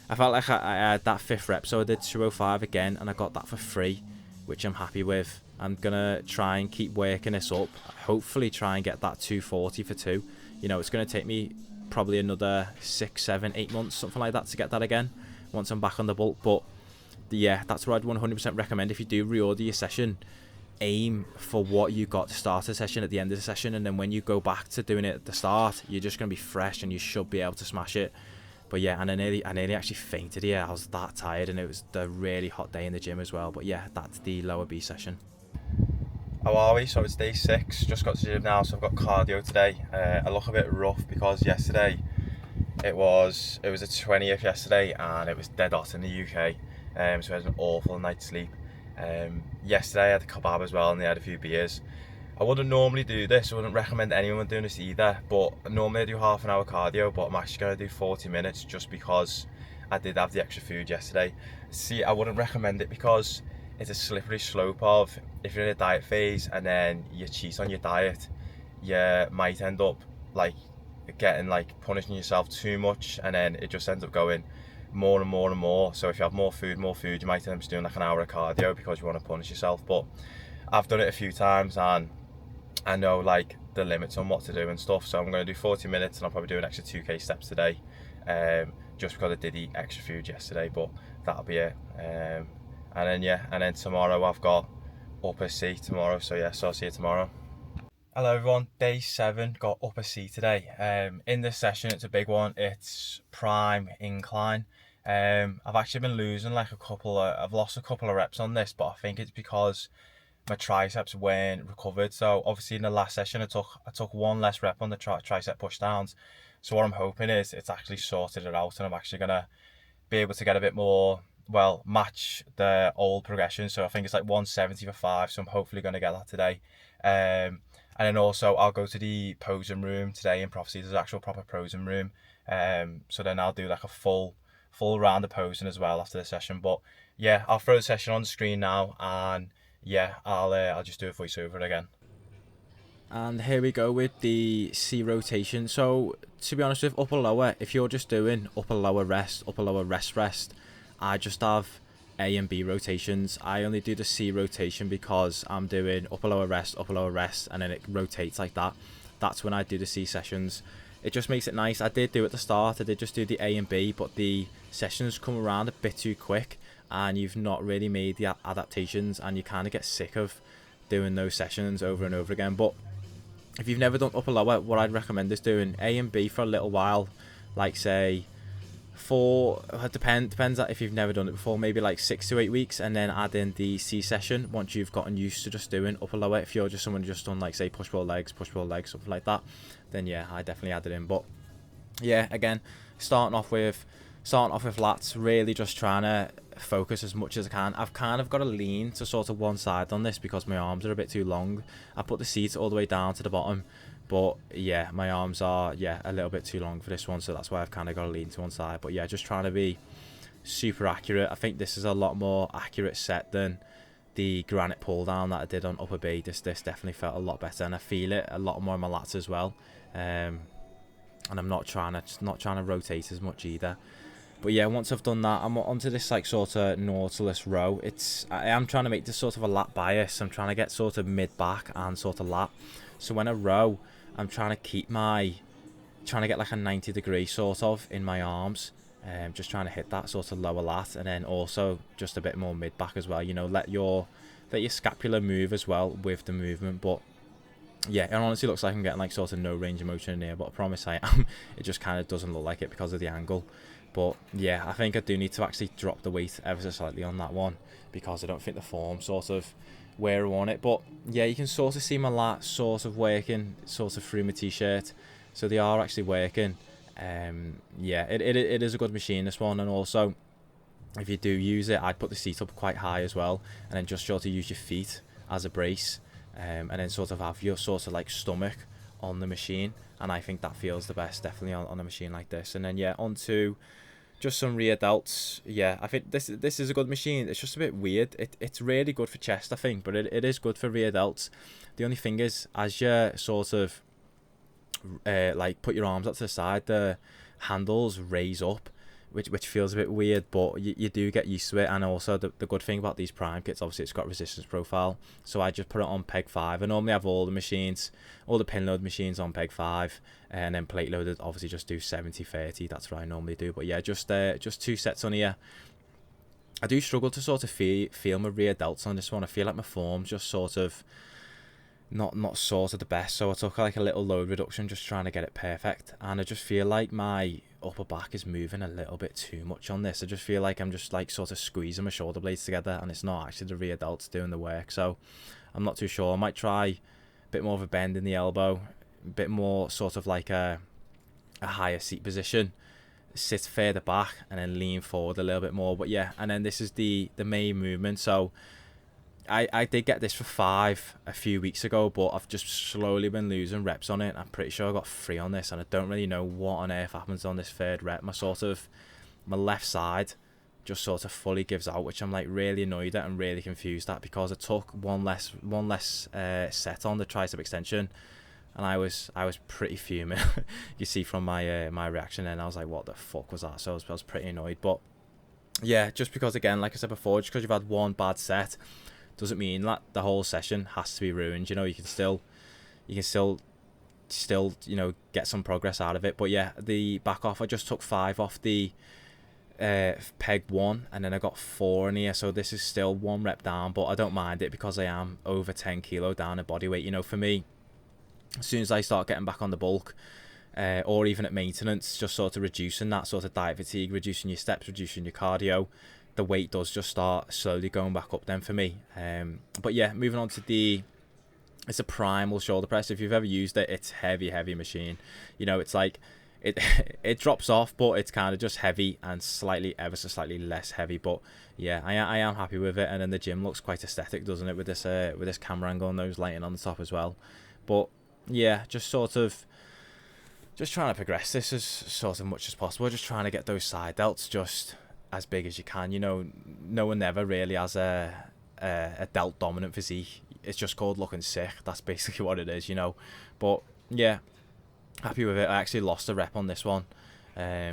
I felt like I had that 5th rep, so I did 205 again, and I got that for free, which I'm happy with. I'm gonna try and keep working this up, hopefully try and get that 240 for 2. You know, it's gonna take me probably another 6, 7, 8 months, something like that, to get that again once I'm back on the bulk. But yeah, that's what I'd 100% recommend. If you do reorder your session, aim for what you got to start a session at the end of the session, and then when you go back to doing it at the start, you're just going to be fresh and you should be able to smash it. But yeah, and I nearly actually fainted here. I was that tired, and it was the really hot day in the gym as well. But yeah, that's the lower B session. How are we? So it's day 6, just got to the gym now, so I've got cardio today. I look a bit rough because yesterday it was the 20th yesterday, and it was dead hot in the UK, so I had an awful night's sleep. Yesterday I had a kebab as well, and I had a few beers, I wouldn't normally do this, I wouldn't recommend anyone doing this either, but normally I do half an hour cardio, but I'm actually going to do 40 minutes just because I did have the extra food yesterday. See, I wouldn't recommend it because it's a slippery slope of, if you're in a diet phase and then you cheat on your diet, you might end up like getting like punishing yourself too much, and then it just ends up going more and more and more. So if you have more food, you might end up doing like an hour of cardio because you want to punish yourself. But I've done it a few times and I know like the limits on what to do and stuff, so I'm going to do 40 minutes and I'll probably do an extra 2k steps today, just because I did eat extra food yesterday, but that'll be it. And then tomorrow I've got upper C tomorrow, so yeah, so I'll see you tomorrow. Hello everyone, day 7, got upper C today. In this session it's a big one, it's prime incline. I've actually been losing I've lost a couple of reps on this, but I think it's because my triceps weren't recovered. So obviously in the last session I took one less rep on the tricep push downs. So what I'm hoping is it's actually sorted it out and I'm actually gonna be able to get a bit more, well, match the old progression. So I think it's like 170 for 5, so I'm hopefully gonna get that today. And then also I'll go to the posing room today in Prophecy. There's an actual proper posing room. So then I'll do like a full round of posing as well after the session. But yeah, I'll throw the session on the screen now, and yeah, I'll just do a voiceover again. And here we go with the C rotation. So to be honest with upper lower, if you're just doing upper lower rest, I just have A and B rotations. I only do the C rotation because I'm doing upper lower rest, and then it rotates like that. That's when I do the C sessions. It just makes it nice. I did do at the start, I did just do the A and B, but the sessions come around a bit too quick and you've not really made the adaptations and you kind of get sick of doing those sessions over and over again. But if you've never done upper lower, what I'd recommend is doing A and B for a little while, like say depends if you've never done it before, maybe like 6 to 8 weeks, and then add in the C session once you've gotten used to just doing upper lower. If you're just someone who just done like say push pull legs, something like that, then yeah, I definitely add it in. But yeah, again, starting off with lats, really just trying to focus as much as I can. I've kind of got to lean to sort of one side on this because my arms are a bit too long. I put the seat all the way down to the bottom, but yeah, my arms are a little bit too long for this one, so that's why I've kind of got to lean to one side. But yeah, just trying to be super accurate. I think this is a lot more accurate set than the granite pull down that I did on upper B. This definitely felt a lot better, and I feel it a lot more in my lats as well. And I'm not trying to rotate as much either. But yeah, once I've done that, I'm onto this like sort of Nautilus row. I am trying to make this sort of a lat bias. I'm trying to get sort of mid back and sort of lat. So when I row, I'm trying to get like a 90-degree sort of in my arms. Just trying to hit that sort of lower lat, and then also just a bit more mid back as well. You know, let your scapula move as well with the movement. But yeah, it honestly looks like I'm getting like sort of no range of motion in here, but I promise I am. It just kind of doesn't look like it because of the angle. But yeah, I think I do need to actually drop the weight ever so slightly on that one because I don't think the form sort of where I want it. But yeah, you can sort of see my lats sort of working sort of through my t-shirt, so they are actually working. Yeah, it is a good machine, this one. And also, if you do use it, I'd put the seat up quite high as well, and then just sort of use your feet as a brace, and then sort of have your sort of like stomach on the machine, and I think that feels the best definitely on a machine like this. And then yeah, onto just some rear delts. Yeah, I think this is a good machine. It's just a bit weird. It's really good for chest, I think, but it is good for rear delts. The only thing is, as you sort of like put your arms up to the side, the handles raise up, which feels a bit weird, but you do get used to it. And also the good thing about these prime kits, obviously it's got resistance profile, so I just put it on peg 5. I normally have all the pin load machines on peg 5, and then plate loaded obviously just do 70-30. That's what I normally do. But yeah, just 2 sets on here. I do struggle to sort of feel my rear delts on this one. I feel like my form's just sort of not sort of the best, so I took like a little load reduction just trying to get it perfect, and I just feel like my upper back is moving a little bit too much on this. I just feel like I'm just like sort of squeezing my shoulder blades together, and it's not actually the rear delts doing the work. So I'm not too sure. I might try a bit more of a bend in the elbow, a bit more sort of like a higher seat position, sit further back and then lean forward a little bit more. But yeah, and then this is the main movement. So I did get this for 5 a few weeks ago, but I've just slowly been losing reps on it. I'm pretty sure I got 3 on this, and I don't really know what on earth happens on this 3rd rep. My left side just sort of fully gives out, which I'm like really annoyed at and really confused at, because I took one less set on the tricep extension, and I was pretty fuming. You see from my my reaction, and I was like, what the fuck was that? So I was pretty annoyed. But yeah, just because, again, like I said before, just because you've had one bad set doesn't mean that the whole session has to be ruined. You know, you can still you know, get some progress out of it. But yeah, the back off, I just took 5 off the peg 1, and then I got 4 in here, so this is still 1 rep down, but I don't mind it because I am over 10 kilo down in body weight. You know, for me, as soon as I start getting back on the bulk, or even at maintenance, just sort of reducing that sort of diet fatigue, reducing your steps, reducing your cardio, the weight does just start slowly going back up then for me. But yeah, moving on to it's a primal shoulder press. If you've ever used it, it's heavy machine. You know, it's like it drops off, but it's kind of just heavy and ever so slightly less heavy. But yeah, I am happy with it, and then the gym looks quite aesthetic, doesn't it, with this camera angle and those lighting on the top as well. But yeah, just trying to progress this as sort of much as possible, just trying to get those side delts just as big as you can. You know, no one ever really has a delt dominant physique. It's just called looking sick. That's basically what it is, you know. But yeah, happy with it. I actually lost a rep on this one,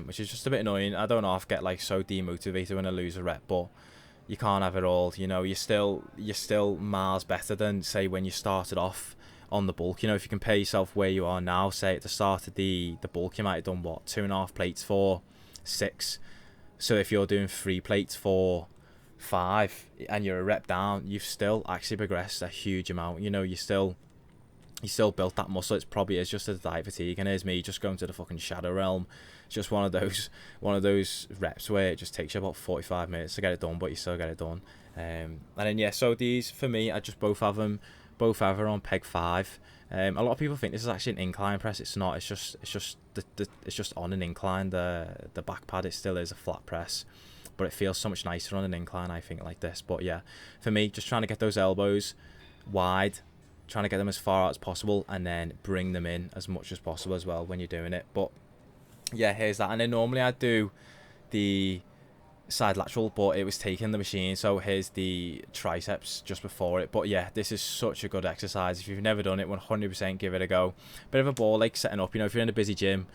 which is just a bit annoying. I don't know if I get like so demotivated when I lose a rep, but you can't have it all. You know, you're still miles better than, say, when you started off on the bulk. You know, if you compare yourself where you are now, say at the start of the bulk, you might have done what, 2.5 plates for 6. So if you're doing 3 plates for 5 and you're a rep down, you've still actually progressed a huge amount. You know, you still built that muscle. It's probably is just a diet fatigue, and here's me just going to the fucking shadow realm. It's just one of those reps where it just takes you about 45 minutes to get it done, but you still get it done. And then yeah, so these for me, I just both have them on peg 5. A lot of people think this is actually an incline press. It's not. It's just on an incline. The back pad, it still is a flat press, but it feels so much nicer on an incline, I think, like this. But yeah, for me, just trying to get those elbows wide, trying to get them as far out as possible, and then bring them in as much as possible as well when you're doing it. But yeah, here's that. And then normally I do the side lateral, but it was taking the machine, so here's the triceps just before it. But yeah, this is such a good exercise. If you've never done it, 100% give it a go. Bit of a ball like setting up. You know, if you're in a busy gym,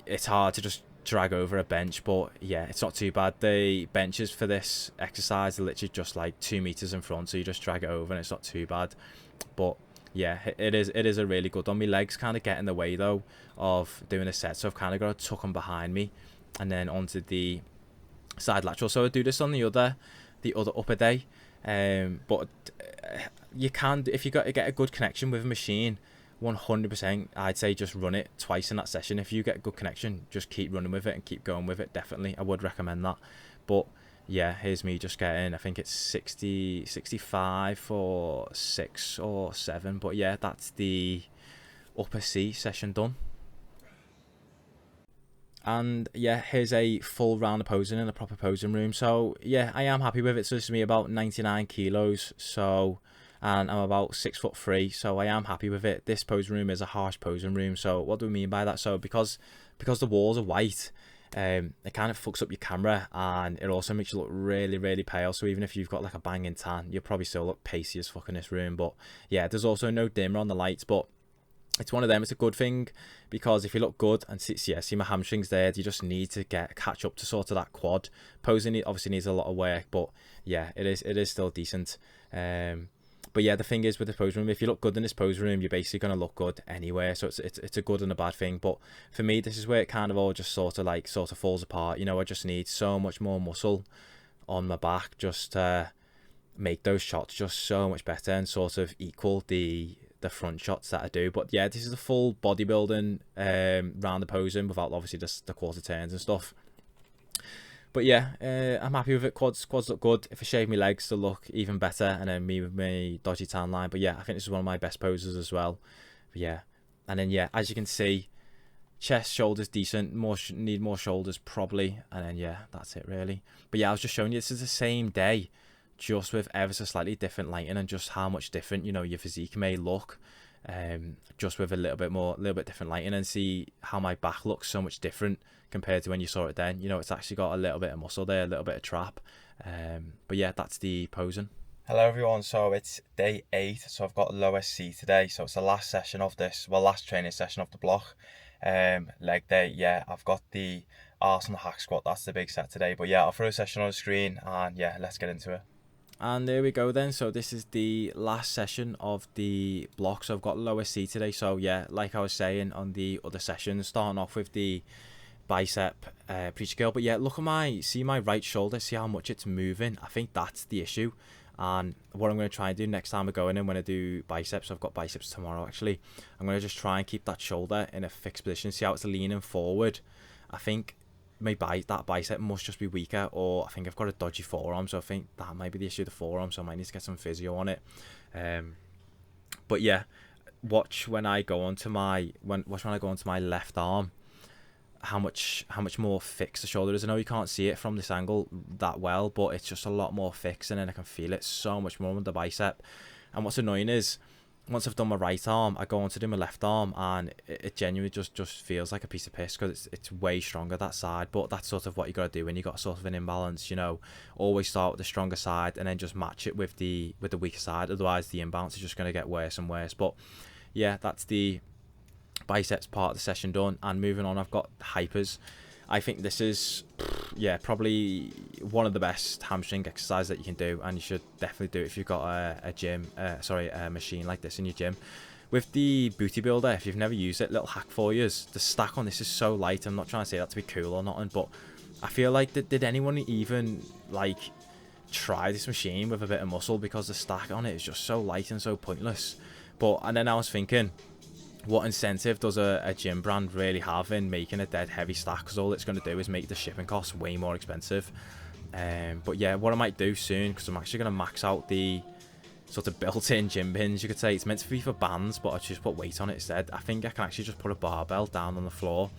it's hard to just drag over a bench, but yeah, it's not too bad. The benches for this exercise are literally just like 2 meters in front, so you just drag it over and it's not too bad. But yeah, it is a really good one. My legs kind of get in the way though of doing a set, so I've kind of got to tuck them behind me and then onto the side lateral. So I do this on the other upper day, but you can, if you get a good connection with a machine, 100% I'd say just run it twice in that session. If you get a good connection, just keep running with it and keep going with it. Definitely, I would recommend that. But yeah, here's me just getting, I think it's 65 for 6 or 7. But yeah, that's the upper C session done. And yeah, here's a full round of posing in a proper posing room. So yeah, I am happy with it. So this is me about 99 kilos. So, and I'm about 6'3", so I am happy with it. This posing room is a harsh posing room. So what do we mean by that? So because the walls are white, it kind of fucks up your camera, and it also makes you look really pale. So even if you've got like a banging tan, you'll probably still look pacey as fuck in this room. But yeah, there's also no dimmer on the lights, but it's one of them. It's a good thing, because if you look good and see my hamstrings there, you just need to catch up to sort of that quad. Posing obviously needs a lot of work, but yeah, it is still decent. But yeah, the thing is with the pose room, if you look good in this pose room, you're basically going to look good anywhere. So it's a good and a bad thing. But for me, this is where it kind of all just sort of falls apart. You know, I just need so much more muscle on my back just to make those shots just so much better and sort of equal the front shots that I do. But yeah, this is the full bodybuilding round the posing without obviously just the quarter turns and stuff. But yeah, I'm happy with it. Quads look good. If I shave my legs, they'll look even better. And then me with my dodgy tan line. But yeah, I think this is one of my best poses as well. But yeah, and then yeah, as you can see, chest, shoulders decent. Need more shoulders probably. And then yeah, that's it really. But yeah, I was just showing you this is the same day. just with ever so slightly different lighting and just how much different, you know, your physique may look, just with a little bit different lighting, and see how my back looks so much different compared to when you saw it then. You know, it's actually got a little bit of muscle there, a little bit of trap. But yeah, that's the posing. Hello everyone, so it's day 8, so I've got low SC today, so it's the last session of this, well, last training session of the block. Leg day, yeah, I've got the arse and the hack squat, that's the big set today. But yeah, I'll throw a session on the screen and yeah, let's get into it. And there we go then, so this is the last session of the block. So I've got low SC today, so yeah, like I was saying on the other sessions, starting off with the bicep preacher curl. But yeah, look at see my right shoulder, see how much it's moving. I think that's the issue. And what I'm going to try and do next time I go in and when I do biceps, I've got biceps tomorrow actually, I'm going to just try and keep that shoulder in a fixed position, see how it's leaning forward. I think that bicep must just be weaker, or I think I've got a dodgy forearm, so I think that might be the issue, the forearm, so I might need to get some physio on it. But yeah, watch when I go onto my left arm, how much more fixed the shoulder is. I know you can't see it from this angle that well, but it's just a lot more fixed, and then I can feel it so much more on the bicep. And what's annoying is, once I've done my right arm, I go on to do my left arm, and it genuinely just feels like a piece of piss, because it's way stronger that side. But that's sort of what you got to do when you got sort of an imbalance, you know. Always start with the stronger side and then just match it with the weaker side. Otherwise, the imbalance is just going to get worse and worse. But yeah, that's the biceps part of the session done. And moving on, I've got hypers. I think this is, yeah, probably one of the best hamstring exercises that you can do, and you should definitely do it if you've got a machine like this in your gym. With the booty builder, if you've never used it, little hack for you, the stack on this is so light. I'm not trying to say that to be cool or nothing, but I feel like did anyone even like try this machine with a bit of muscle, because the stack on it is just so light and so pointless. And then I was thinking, what incentive does a gym brand really have in making a dead heavy stack? Because all it's going to do is make the shipping costs way more expensive. But yeah, what I might do soon, because I'm actually going to max out the sort of built-in gym pins, you could say. It's meant to be for bands, but I just put weight on it instead. I think I can actually just put a barbell down on the floor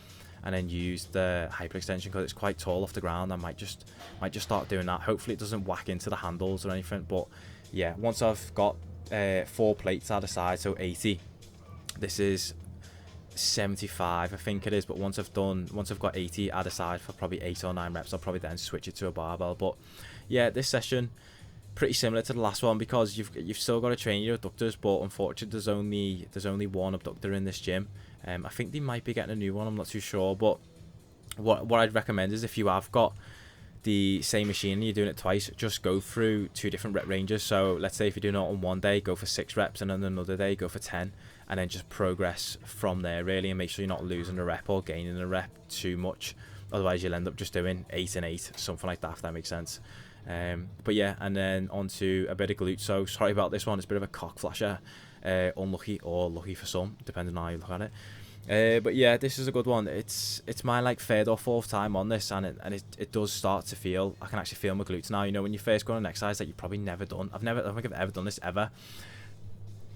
and then use the hyperextension, because it's quite tall off the ground. I might just start doing that. Hopefully it doesn't whack into the handles or anything. But yeah, once I've got 4 plates either side, so 80. This is 75, I think it is. But once I've got 80 either side for probably 8 or 9 reps, I'll probably then switch it to a barbell. But yeah, this session pretty similar to the last one, because you've still got to train your abductors, but unfortunately there's only one abductor in this gym. I think they might be getting a new one, I'm not too sure. But what I'd recommend is, if you have got the same machine and you're doing it twice, just go through 2 different rep ranges. So let's say if you're doing it on one day, go for 6 reps, and then another day go for 10, and then just progress from there really, and make sure you're not losing a rep or gaining a rep too much. Otherwise you'll end up just doing 8 and 8, something like that, if that makes sense. But yeah, and then onto a bit of glute. So sorry about this one, it's a bit of a cock flasher, unlucky or lucky for some, depending on how you look at it. But yeah, this is a good one. It's my like 3rd or 4th time on this, and it does start to feel, I can actually feel my glutes now. You know, when you first go on an exercise that you've probably never done, I don't think I've ever done this ever.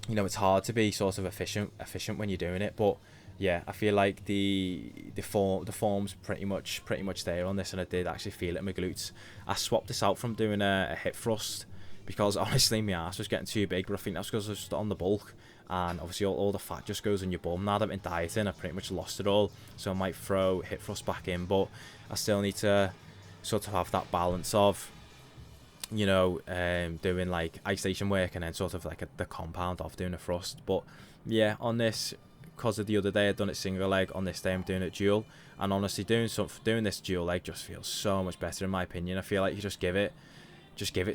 You know, it's hard to be sort of efficient when you're doing it. But yeah, I feel like the form's pretty much there on this, and I did actually feel it in my glutes. I swapped this out from doing a hip thrust, because honestly my ass was getting too big, but I think that's because I was just on the bulk, and obviously all the fat just goes on your bum. Now that I've been dieting, I've pretty much lost it all, so I might throw hip thrust back in, but I still need to sort of have that balance of, you know, doing like isolation work and then sort of like the compound of doing a thrust. But yeah, on this, because of the other day I'd done it single leg, on this day I'm doing it dual, and honestly doing this dual leg just feels so much better in my opinion. I feel like you just give it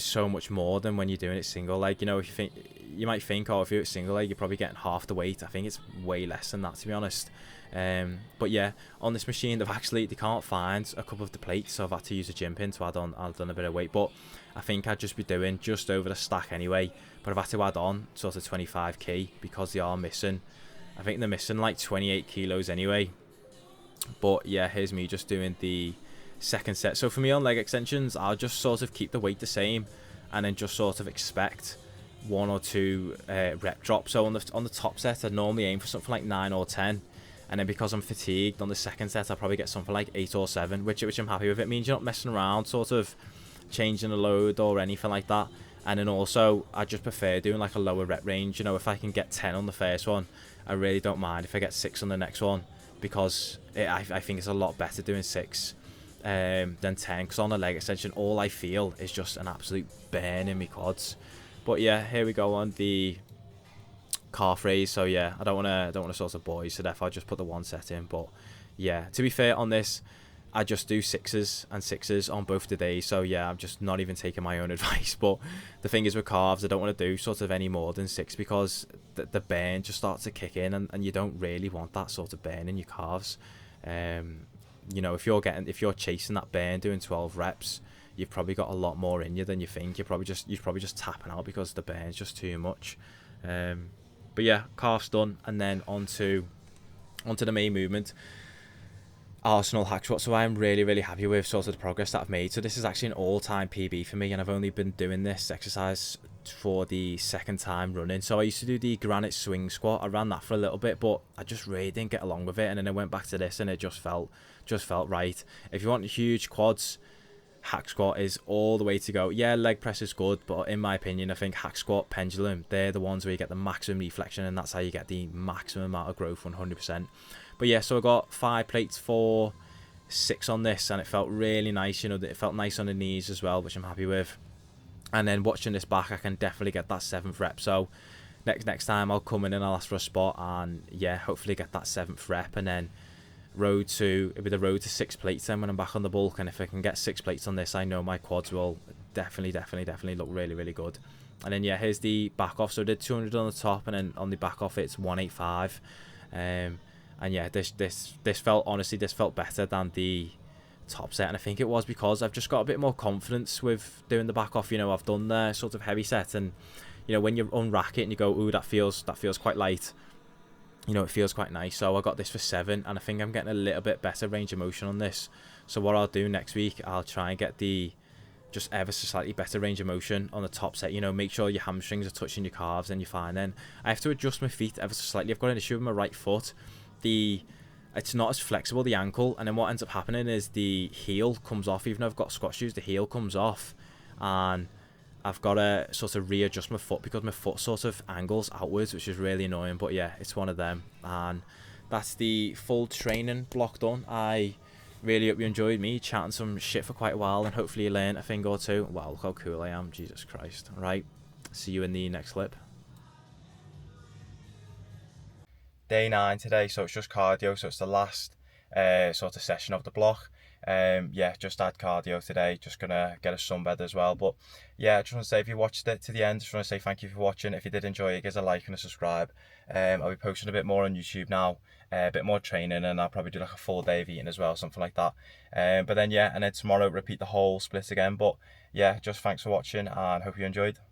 so much more than when you're doing it single leg. You know, if you might think, oh, if you're at single leg you're probably getting half the weight. I think it's way less than that, to be honest. But yeah, on this machine they can't find a couple of the plates, so I've had to use a gym pin to add on a bit of weight. But I think I'd just be doing just over the stack anyway, but I've had to add on sort of 25 kg, because they are missing, I think they're missing like 28 kilos anyway. But yeah, here's me just doing the 2nd set. So for me on leg extensions, I'll just sort of keep the weight the same, and then just sort of expect 1 or 2 rep drops. So on the top set I'd normally aim for something like 9 or 10, and then because I'm fatigued on the 2nd set I'll probably get something like 8 or 7, which I'm happy with. It means you're not messing around sort of changing the load or anything like that. And then also, I just prefer doing like a lower rep range. You know, if I can get 10 on the first one, I really don't mind if I get 6 on the next one, because I think it's a lot better doing 6 than 10. Because on the leg extension, all I feel is just an absolute burn in my quads. But yeah, here we go on the calf raise. So yeah, I don't want to sort of bore you to death. I'll just put the 1 set in. But yeah, to be fair on this, I just do 6s and 6s on both the days. So yeah, I'm just not even taking my own advice. But the thing is with calves, I don't want to do sort of any more than 6, because the burn just starts to kick in, and you don't really want that sort of burn in your calves. You know, if you're chasing that burn doing 12 reps, you've probably got a lot more in you than you think. You're probably just tapping out because the burn's just too much. But yeah, calves done, and then onto the main movement, Arsenal hack squat. So I'm really happy with sort of the progress that I've made. So this is actually an all-time PB for me, and I've only been doing this exercise for the 2nd time running. So I used to do the granite swing squat. I ran that for a little bit, but I just really didn't get along with it, and then I went back to this, and it just felt right. If you want huge quads, hack squat is all the way to go. Yeah, leg press is good, but in my opinion, I think hack squat, pendulum, they're the ones where you get the maximum reflection, and that's how you get the maximum amount of growth, 100%. But yeah, so I got 5 plates for 6 on this, and it felt really nice. You know, it felt nice on the knees as well, which I'm happy with. And then watching this back, I can definitely get that 7th rep. So next time I'll come in and I'll ask for a spot, and yeah, hopefully get that 7th rep, and then it'll be the road to 6 plates then when I'm back on the bulk. And if I can get 6 plates on this, I know my quads will definitely look really good. And then yeah, here's the back off. So I did 200 on the top, and then on the back off it's 185. And yeah, this felt better than the top set, and I think it was because I've just got a bit more confidence with doing the back off. You know, I've done the sort of heavy set, and you know, when you unrack it and you go, ooh, that feels quite light, you know, it feels quite nice. So I got this for 7, and I think I'm getting a little bit better range of motion on this. So what I'll do next week, I'll try and get the just ever so slightly better range of motion on the top set. You know, make sure your hamstrings are touching your calves, and you're fine. Then I have to adjust my feet ever so slightly. I've got an issue with my right foot. It's not as flexible, the ankle, and then what ends up happening is the heel comes off. Even though I've got squat shoes, the heel comes off, and I've got to sort of readjust my foot because my foot sort of angles outwards, which is really annoying. But yeah, it's one of them, and that's the full training block done. I really hope you enjoyed me chatting some shit for quite a while, and hopefully you learned a thing or two. Wow, look how cool I am, Jesus Christ. Right, see you in the next clip. Day 9 today, so it's just cardio, so it's the last sort of session of the block. Yeah, just had cardio today, just gonna get a sunbed as well. But yeah, I just want to say, if you watched it to the end, just want to say thank you for watching. If you did enjoy it, give us a like and a subscribe. I'll be posting a bit more on YouTube now, a bit more training, and I'll probably do like a full day of eating as well, something like that. But then yeah, and then tomorrow repeat the whole split again. But yeah, just thanks for watching, and hope you enjoyed.